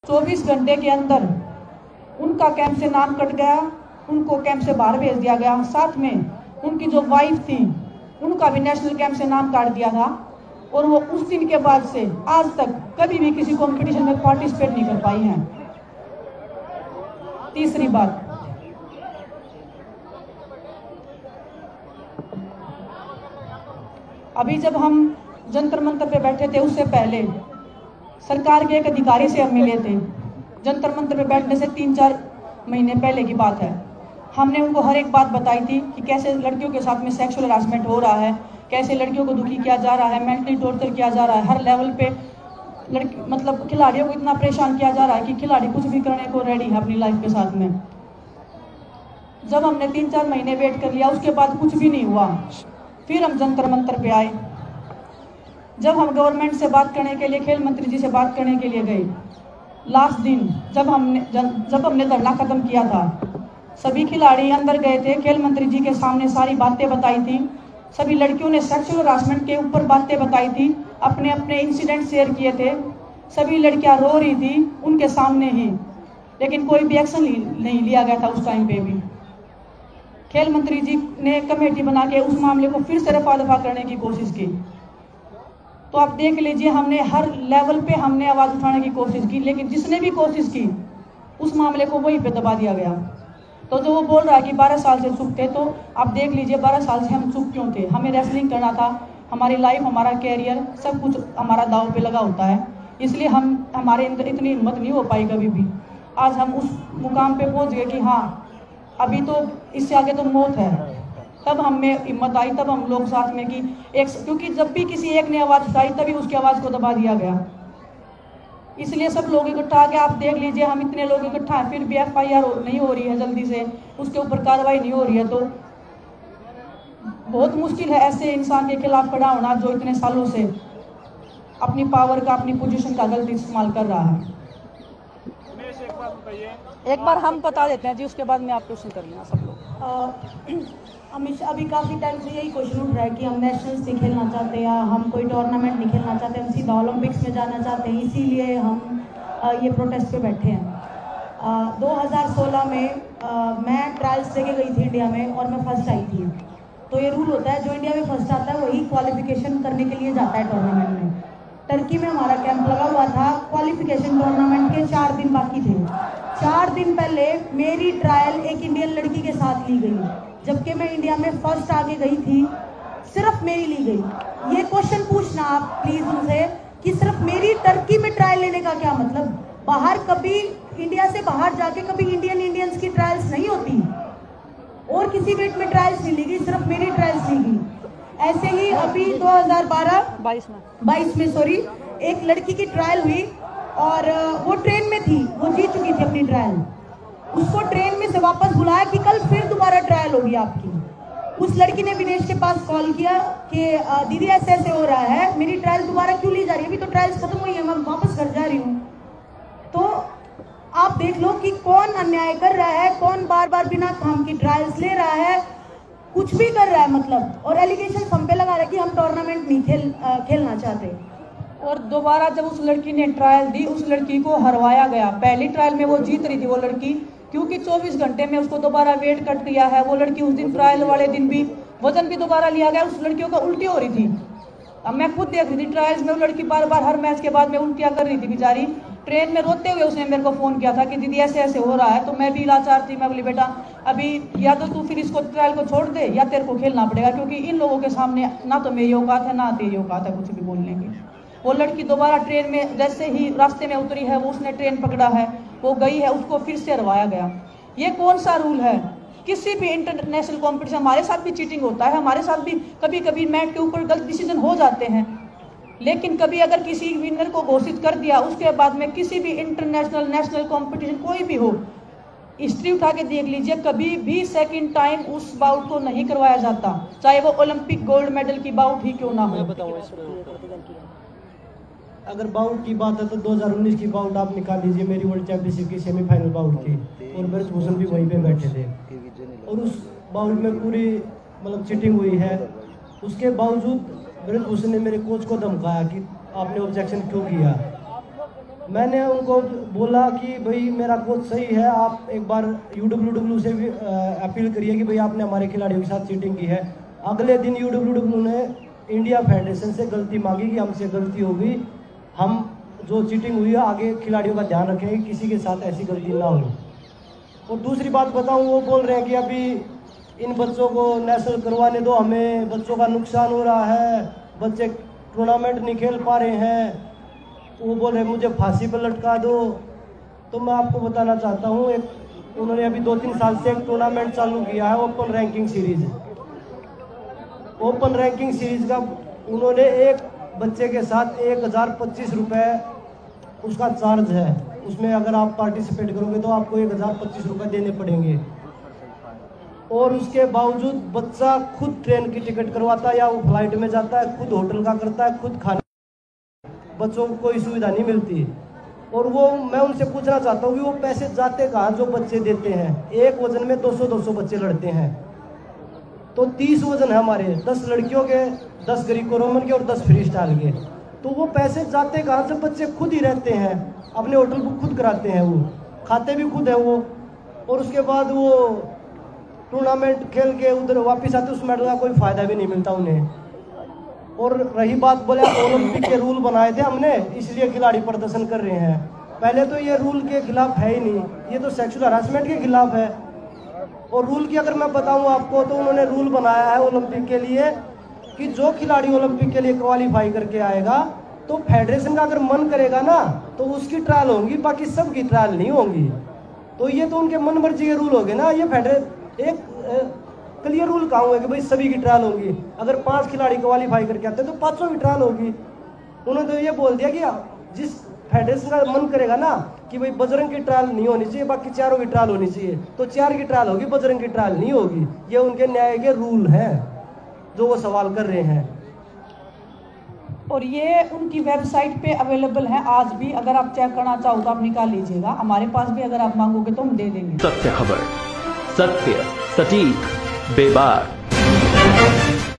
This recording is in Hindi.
24 घंटे के अंदर उनका कैंप से नाम कट गया, उनको कैंप से बाहर भेज दिया गया। साथ में उनकी जो वाइफ थी उनका भी नेशनल कैंप से नाम काट दिया था और वो उस दिन के बाद से आज तक कभी भी किसी कंपटीशन में पार्टिसिपेट नहीं कर पाई हैं। तीसरी बात, अभी जब हम जंतर मंतर पे बैठे थे उससे पहले सरकार के एक अधिकारी से हम मिले थे। जंतर मंतर पे बैठने से 3-4 महीने पहले की बात है। हमने उनको हर एक बात बताई थी कि कैसे लड़कियों के साथ में सेक्सुअल हरासमेंट हो रहा है, कैसे लड़कियों को दुखी किया जा रहा है, मेंटली टॉर्चर किया जा रहा है, हर लेवल पे लड़की मतलब खिलाड़ियों को इतना परेशान किया जा रहा है कि खिलाड़ी कुछ भी करने को रेडी है अपनी लाइफ के साथ में। जब हमने 3-4 महीने वेट कर लिया उसके बाद कुछ भी नहीं हुआ, फिर हम जंतर मंतर पे आए। जब हम गवर्नमेंट से बात करने के लिए, खेल मंत्री जी से बात करने के लिए गए, लास्ट दिन जब हमने धरना खत्म किया था, सभी खिलाड़ी अंदर गए थे, खेल मंत्री जी के सामने सारी बातें बताई थी। सभी लड़कियों ने सेक्सुअल हरासमेंट के ऊपर बातें बताई थी, अपने अपने इंसिडेंट शेयर किए थे। सभी लड़कियां रो रही थी उनके सामने ही, लेकिन कोई भी एक्शन नहीं लिया गया था। उस टाइम पे भी खेल मंत्री जी ने कमेटी बना के उस मामले को फिर से रफा दफा करने की कोशिश की। तो आप देख लीजिए, हमने हर लेवल पे हमने आवाज उठाने की कोशिश की, लेकिन जिसने भी कोशिश की उस मामले को वहीं पे दबा दिया गया। तो जो वो बोल रहा है कि 12 साल से चुप थे, तो आप देख लीजिए 12 साल से हम चुप क्यों थे। हमें रेसलिंग करना था, हमारी लाइफ, हमारा कैरियर, सब कुछ हमारा दांव पे लगा होता है, इसलिए हमारे अंदर इतनी हिम्मत नहीं हो पाई कभी भी। आज हम उस मुकाम पे पहुंच गए कि हाँ अभी तो इससे आगे तो मौत है। तब हमें हिम्मत आई, तब हम लोग साथ में कि क्योंकि जब भी किसी एक ने आवाज उठाई तभी उसकी आवाज को दबा दिया गया। इसलिए सब लोग इकट्ठा आके आप देख लीजिए, हम इतने लोग इकट्ठा हैं, फिर भी FIR नहीं हो रही है जल्दी से, उसके ऊपर कार्रवाई नहीं हो रही है। तो बहुत मुश्किल है ऐसे इंसान के खिलाफ खड़ा होना जो इतने सालों से अपनी पावर का, अपनी पोजीशन का गलत इस्तेमाल कर रहा है। एक बार हम बता देते हैं जी, उसके बाद में आप क्वेश्चन कर लेना सब लोग। हमेशा अभी काफ़ी टाइम से यही क्वेश्चन उठ रहा है कि हम नेशनल्स नहीं खेलना चाहते या हम कोई टूर्नामेंट नहीं खेलना चाहते, हम सीधा ओलंपिक्स में जाना चाहते हैं, इसीलिए हम ये प्रोटेस्ट पे बैठे हैं। 2016 में मैं ट्रायल्स लेके गई थी इंडिया में और मैं फर्स्ट आई थी। तो ये रूल होता है, जो इंडिया में फर्स्ट आता है वही क्वालिफिकेशन करने के लिए जाता है टूर्नामेंट में। टर्की में हमारा कैंप लगा हुआ था, क्वालिफिकेशन टूर्नामेंट के 4 दिन बाकी थे। 4 दिन पहले मेरी ट्रायल एक इंडियन लड़की के साथ ली गई, जबकि मैं इंडिया में फर्स्ट आगे गई थी, सिर्फ मेरी ली गई। ये क्वेश्चन पूछना आप प्लीज उनसे कि सिर्फ मेरी टर्की में ट्रायल लेने का क्या मतलब। बाहर कभी इंडिया से बाहर जाके कभी इंडियंस की ट्रायल्स नहीं होती, और किसी वेट में ट्रायल्स नहीं ली गई, सिर्फ मेरी ट्रायल्स ली गई। ऐसे ही अभी 2022 में सॉरी, एक लड़की की ट्रायल हुई और वो ट्रेन में थी, वो जीत चुकी थी अपनी ट्रायल। उसको ट्रेन में से वापस बुलाया कि कल फिर दोबारा ट्रायल होगी आपकी। उस लड़की ने विनेश के पास कॉल किया कि दीदी ऐसे ऐसे हो रहा है, मेरी ट्रायल दोबारा क्यों ली जा रही है, अभी तो ट्रायल्स खत्म हुई है, मैं वापस घर जा रही हूँ। तो आप देख लो कि कौन अन्याय कर रहा है, कौन बार बार बिना काम की ट्रायल्स ले रहा है, कुछ भी कर रहा है मतलब, और एलिगेशन हम पे लगा रहा है कि हम टूर्नामेंट नहीं खेलना चाहते। और दोबारा जब उस लड़की ने ट्रायल दी, उस लड़की को हरवाया गया। पहली ट्रायल में वो जीत रही थी वो लड़की, क्योंकि 24 घंटे में उसको दोबारा वेट कट दिया है। वो लड़की उस दिन ट्रायल वाले दिन भी वजन भी दोबारा लिया गया, उस लड़कियों को उल्टी हो रही थी। अब मैं खुद देख रही थी ट्रायल्स में, वो लड़की बार बार हर मैच के बाद में उल्टियां कर रही थी बेचारी। ट्रेन में रोते हुए उसने मेरे को फोन किया था कि दीदी ऐसे ऐसे हो रहा है। तो मैं भी लाचार थी, मैं बोली बेटा अभी या तो तू फिर इसको ट्रायल को छोड़ दे या तेरे को खेलना पड़ेगा, क्योंकि इन लोगों के सामने ना तो मेरी औकात है ना तेरी औकात है कुछ भी बोलने की। वो लड़की दोबारा ट्रेन में जैसे ही रास्ते में उतरी है, वो उसने ट्रेन पकड़ा है, वो गई है, उसको फिर से हरवाया गया। ये कौन सा रूल है? किसी भी इंटरनेशनल कॉम्पिटिशन, हमारे साथ भी चीटिंग होता है, हमारे साथ भी कभी कभी मैट के ऊपर गलत डिसीजन हो जाते हैं, लेकिन कभी अगर किसी विनर को घोषित कर दिया, उसके बाद में किसी भी इंटरनेशनल नेशनल कंपटीशन कोई भी हो, हिस्ट्री उठा के देख लीजिए, कभी भी सेकंड टाइम उस बाउट को नहीं करवाया जाता, चाहे वो ओलंपिक गोल्ड मेडल की बाउट ही क्यों ना हो। अगर बाउट की बात है तो 2019 की बाउट आप निकाल लीजिए, मेरी वर्ल्ड चैंपियनशिप की सेमीफाइनल बाउट थी और ब्रजभूषण भी वहीं पे बैठे थे, और उस बाउट में पूरी मतलब चीटिंग हुई है। उसके बावजूद ब्रजभूषण ने मेरे कोच को धमकाया कि आपने ऑब्जेक्शन क्यों किया। मैंने उनको बोला कि भाई मेरा कोच सही है, आप एक बार UWW से भी अपील करिए कि भाई आपने हमारे खिलाड़ियों के साथ चीटिंग की है। अगले दिन UWW ने इंडिया फेडरेशन से गलती मांगी कि हमसे गलती हो गई, हम जो चीटिंग हुई है आगे खिलाड़ियों का ध्यान रखेंगे, किसी के साथ ऐसी गलती ना हो। और दूसरी बात बताऊं, वो बोल रहे हैं कि अभी इन बच्चों को नेशनल करवाने दो, हमें बच्चों का नुकसान हो रहा है, बच्चे टूर्नामेंट नहीं खेल पा रहे हैं। वो बोल रहे मुझे फांसी पर लटका दो। तो मैं आपको बताना चाहता हूँ, एक उन्होंने अभी 2-3 साल से एक टूर्नामेंट चालू किया है, open ranking series. Open ranking series का उन्होंने एक बच्चे के साथ 1025 रुपये उसका चार्ज है। उसमें अगर आप पार्टिसिपेट करोगे तो आपको 1025 रुपये देने पड़ेंगे। और उसके बावजूद बच्चा खुद ट्रेन की टिकट करवाता है या वो फ्लाइट में जाता है, खुद होटल का करता है, खुद खाने, बच्चों को कोई सुविधा नहीं मिलती। और वो मैं उनसे पूछना चाहता हूँ कि वो पैसे जाते कहाँ जो बच्चे देते हैं। एक वजन में 200-200 बच्चे लड़ते हैं, तो 30 वजन है हमारे, 10 लड़कियों के, 10 ग्रीको रोमन के और 10 फ्री स्टाइल के। तो वो पैसे जाते कहाँ जब बच्चे खुद ही रहते हैं, अपने होटल बुक खुद कराते हैं, वो खाते भी खुद है वो, और उसके बाद वो टूर्नामेंट खेल के उधर वापस आते, उस मेडल का कोई फायदा भी नहीं मिलता उन्हें। और रही बात, बोले ओलंपिक के रूल बनाए थे हमने इसलिए खिलाड़ी प्रदर्शन कर रहे हैं। पहले तो ये रूल के खिलाफ है ही नहीं, ये तो सेक्सुअल हरासमेंट के खिलाफ है। और रूल की अगर मैं बताऊं आपको, तो उन्होंने रूल बनाया है ओलंपिक के लिए कि जो खिलाड़ी ओलंपिक के लिए क्वालिफाई करके आएगा तो फेडरेशन का अगर मन करेगा ना तो उसकी ट्रायल होंगी, बाकी सबकी ट्रायल नहीं होंगी। तो ये तो उनके मन मर्जी के रूल हो गए ना। ये एक क्लियर रूल कहाँ हुआ कि भाई सभी की ट्रायल होगी। अगर 5 खिलाड़ी क्वालिफाई करके आते हैं तो 500 की ट्रायल होगी। उन्होंने तो ये बोल दिया कि जिस फेडरेशन का मन करेगा ना कि भाई बजरंग की ट्रायल नहीं होनी चाहिए, बाकी चारों की ट्रायल होनी चाहिए, तो 4 की ट्रायल होगी, बजरंग की ट्रायल नहीं होगी। ये उनके न्याय के रूल हैं जो वो सवाल कर रहे हैं। और ये उनकी वेबसाइट पे अवेलेबल है आज भी, अगर आप चेक करना चाहो तो आप निकाल लीजिएगा। हमारे पास भी अगर आप मांगोगे तो हम दे देंगे। सत्य खबर, सत्य, सटीक, बेबाक।